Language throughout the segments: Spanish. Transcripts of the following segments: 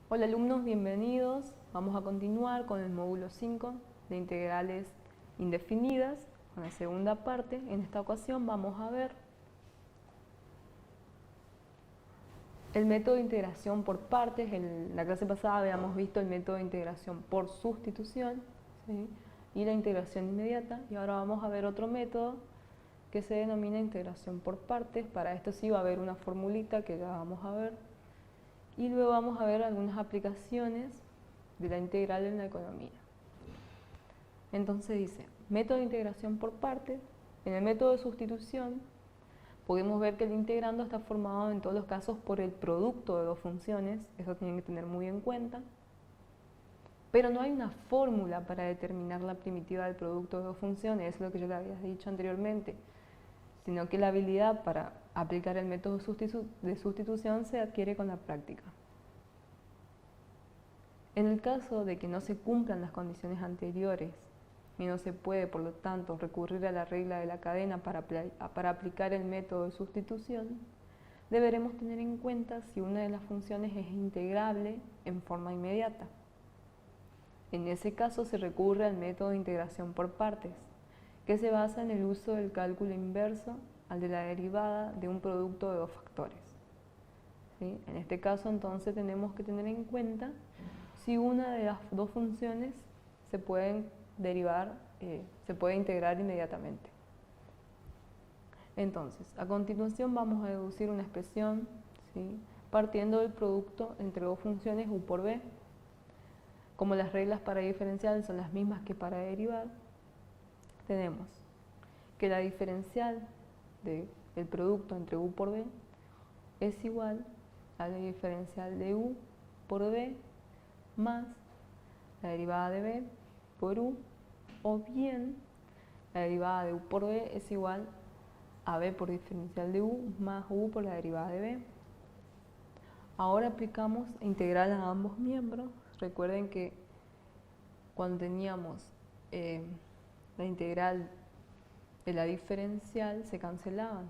Hola alumnos, bienvenidos. Vamos a continuar con el módulo 5 de integrales indefinidas, con la segunda parte. En esta ocasión vamos a ver el método de integración por partes. En la clase pasada habíamos visto el método de integración por sustitución, ¿sí?, y la integración inmediata, y ahora vamos a ver otro método que se denomina integración por partes. Para esto sí va a haber una formulita que ya vamos a ver, y luego vamos a ver algunas aplicaciones de la integral en la economía. Entonces dice, método de integración por partes. En el método de sustitución podemos ver que el integrando está formado en todos los casos por el producto de dos funciones, eso tienen que tener muy en cuenta, pero no hay una fórmula para determinar la primitiva del producto de dos funciones, eso es lo que yo les había dicho anteriormente, sino que la habilidad para aplicar el método de sustitución se adquiere con la práctica. En el caso de que no se cumplan las condiciones anteriores y no se puede, por lo tanto, recurrir a la regla de la cadena para aplicar el método de sustitución, deberemos tener en cuenta si una de las funciones es integrable en forma inmediata. En ese caso se recurre al método de integración por partes, que se basa en el uso del cálculo inverso al de la derivada de un producto de dos factores. ¿Sí? En este caso entonces tenemos que tener en cuenta si una de las dos funciones se pueden derivar, se puede integrar inmediatamente. Entonces, a continuación vamos a deducir una expresión, ¿sí?, partiendo del producto entre dos funciones u por b. Como las reglas para diferencial son las mismas que para derivar, tenemos que la diferencial del producto entre u por b es igual a la diferencial de u por b más la derivada de b por u, o bien la derivada de u por b es igual a b por diferencial de u más u por la derivada de b. Ahora aplicamos integral a ambos miembros. Recuerden que cuando teníamos la integral de la diferencial se cancelaban,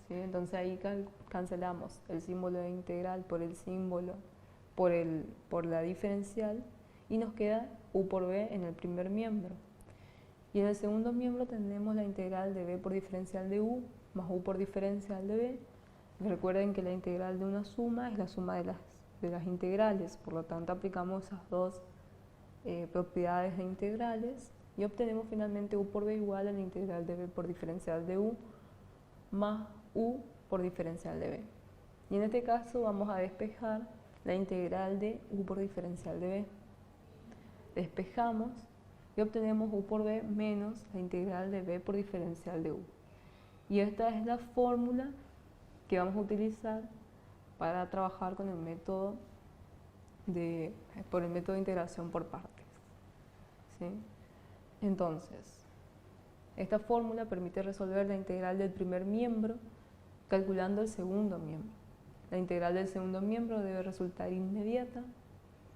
¿sí? Entonces ahí cancelamos el símbolo de integral por el símbolo por la diferencial y nos queda u por b en el primer miembro. Y en el segundo miembro tendremos la integral de b por diferencial de u más u por diferencial de b. Recuerden que la integral de una suma es la suma de las integrales, por lo tanto aplicamos esas dos propiedades de integrales y obtenemos finalmente u por b igual a la integral de b por diferencial de u más u por diferencial de b. Y en este caso vamos a despejar la integral de u por diferencial de b. Despejamos y obtenemos u por b menos la integral de b por diferencial de u. Y esta es la fórmula que vamos a utilizar para trabajar con el método de integración por partes, ¿sí? Entonces, esta fórmula permite resolver la integral del primer miembro calculando el segundo miembro. La integral del segundo miembro debe resultar inmediata,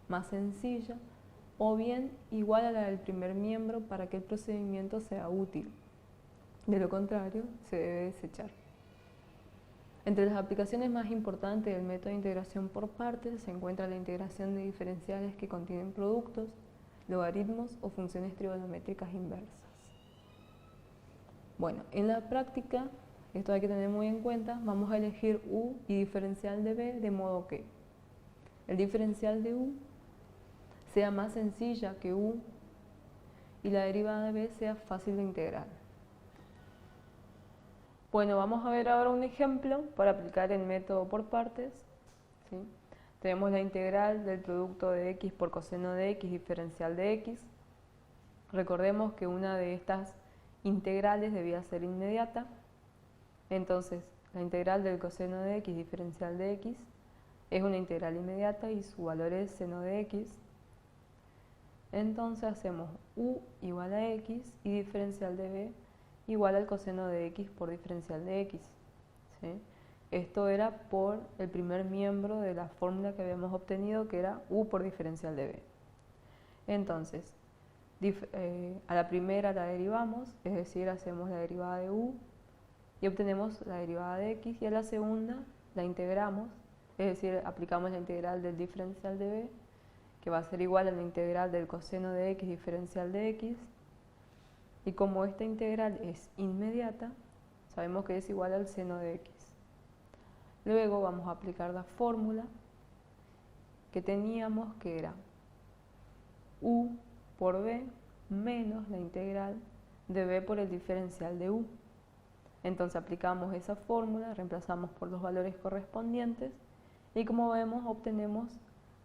más sencilla, o bien igual a la del primer miembro para que el procedimiento sea útil. De lo contrario, se debe desechar. Entre las aplicaciones más importantes del método de integración por partes se encuentra la integración de diferenciales que contienen productos, logaritmos o funciones trigonométricas inversas. Bueno, en la práctica, esto hay que tener muy en cuenta, vamos a elegir u y diferencial de b de modo que el diferencial de u sea más sencilla que u y la derivada de b sea fácil de integrar. Bueno, vamos a ver ahora un ejemplo para aplicar el método por partes, ¿sí? Tenemos la integral del producto de x por coseno de x diferencial de x. Recordemos que una de estas integrales debía ser inmediata. Entonces, la integral del coseno de x diferencial de x es una integral inmediata y su valor es seno de x. Entonces hacemos u igual a x y diferencial de b igual al coseno de x por diferencial de x, ¿sí? Esto era por el primer miembro de la fórmula que habíamos obtenido, que era u por diferencial de b. Entonces, a la primera la derivamos, es decir, hacemos la derivada de u y obtenemos la derivada de x, y a la segunda la integramos, es decir, aplicamos la integral del diferencial de b, que va a ser igual a la integral del coseno de x diferencial de x, y como esta integral es inmediata, sabemos que es igual al seno de x. Luego vamos a aplicar la fórmula que teníamos, que era u por b menos la integral de b por el diferencial de u. Entonces aplicamos esa fórmula, reemplazamos por los valores correspondientes y como vemos obtenemos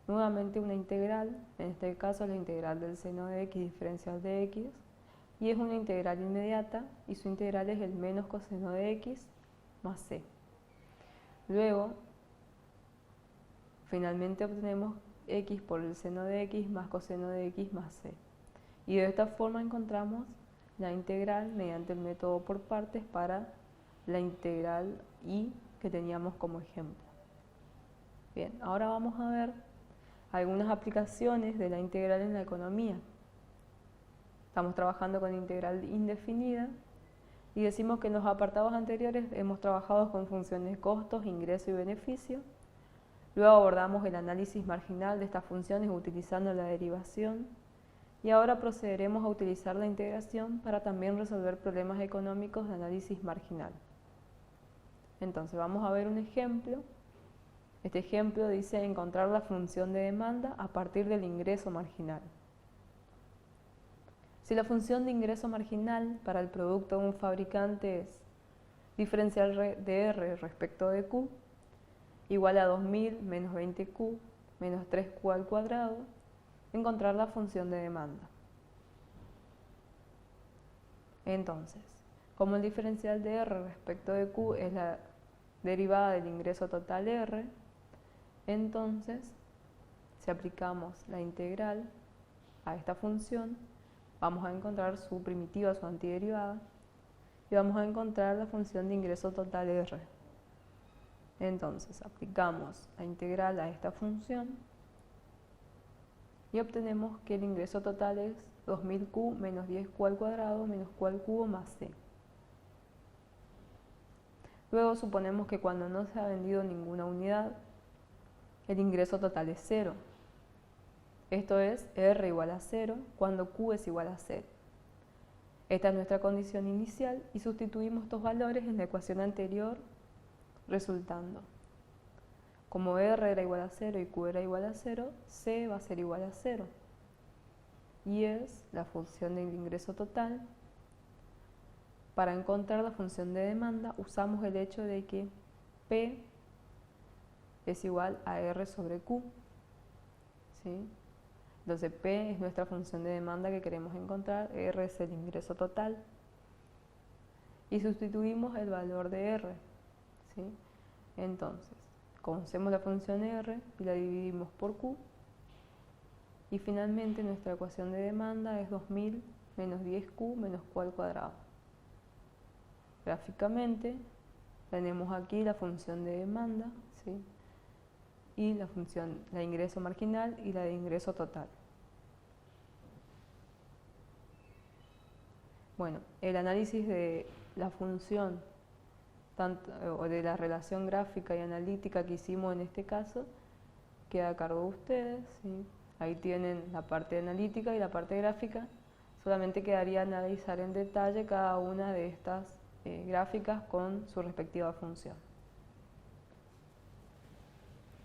nuevamente una integral, en este caso la integral del seno de x diferencial de x, y es una integral inmediata y su integral es el menos coseno de x más c. Luego, finalmente obtenemos x por el seno de x más coseno de x más c. Y de esta forma encontramos la integral mediante el método por partes para la integral y que teníamos como ejemplo. Bien, ahora vamos a ver algunas aplicaciones de la integral en la economía. Estamos trabajando con integral indefinida y decimos que en los apartados anteriores hemos trabajado con funciones de costos, ingreso y beneficio. Luego abordamos el análisis marginal de estas funciones utilizando la derivación y ahora procederemos a utilizar la integración para también resolver problemas económicos de análisis marginal. Entonces vamos a ver un ejemplo. Este ejemplo dice encontrar la función de demanda a partir del ingreso marginal. Si la función de ingreso marginal para el producto de un fabricante es diferencial de R respecto de Q, igual a 2000 menos 20Q menos 3Q al cuadrado, encontrar la función de demanda. Entonces, como el diferencial de R respecto de Q es la derivada del ingreso total R, entonces, si aplicamos la integral a esta función, vamos a encontrar su primitiva, su antiderivada, y vamos a encontrar la función de ingreso total R. Entonces, aplicamos la integral a esta función y obtenemos que el ingreso total es 2000Q menos 10Q al cuadrado menos Q al cubo más C. Luego suponemos que cuando no se ha vendido ninguna unidad, el ingreso total es 0. Esto es R igual a 0 cuando Q es igual a 0. Esta es nuestra condición inicial y sustituimos estos valores en la ecuación anterior, resultando, como R era igual a 0 y Q era igual a 0, C va a ser igual a 0. Y es la función del ingreso total. Para encontrar la función de demanda usamos el hecho de que P es igual a R sobre Q. ¿Sí? Entonces P es nuestra función de demanda que queremos encontrar, R es el ingreso total. Y sustituimos el valor de R. ¿Sí? Entonces, conocemos la función R y la dividimos por Q. Y finalmente nuestra ecuación de demanda es 2000 menos 10Q menos Q al cuadrado. Gráficamente tenemos aquí la función de demanda, ¿sí? Y la función de ingreso marginal y la de ingreso total. Bueno, el análisis de la función o de la relación gráfica y analítica que hicimos en este caso queda a cargo de ustedes, ¿sí? Ahí tienen la parte analítica y la parte gráfica. Solamente quedaría analizar en detalle cada una de estas gráficas con su respectiva función.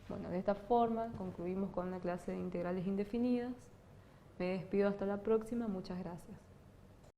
Bueno, de esta forma concluimos con la clase de integrales indefinidas. Me despido hasta la próxima. Muchas gracias.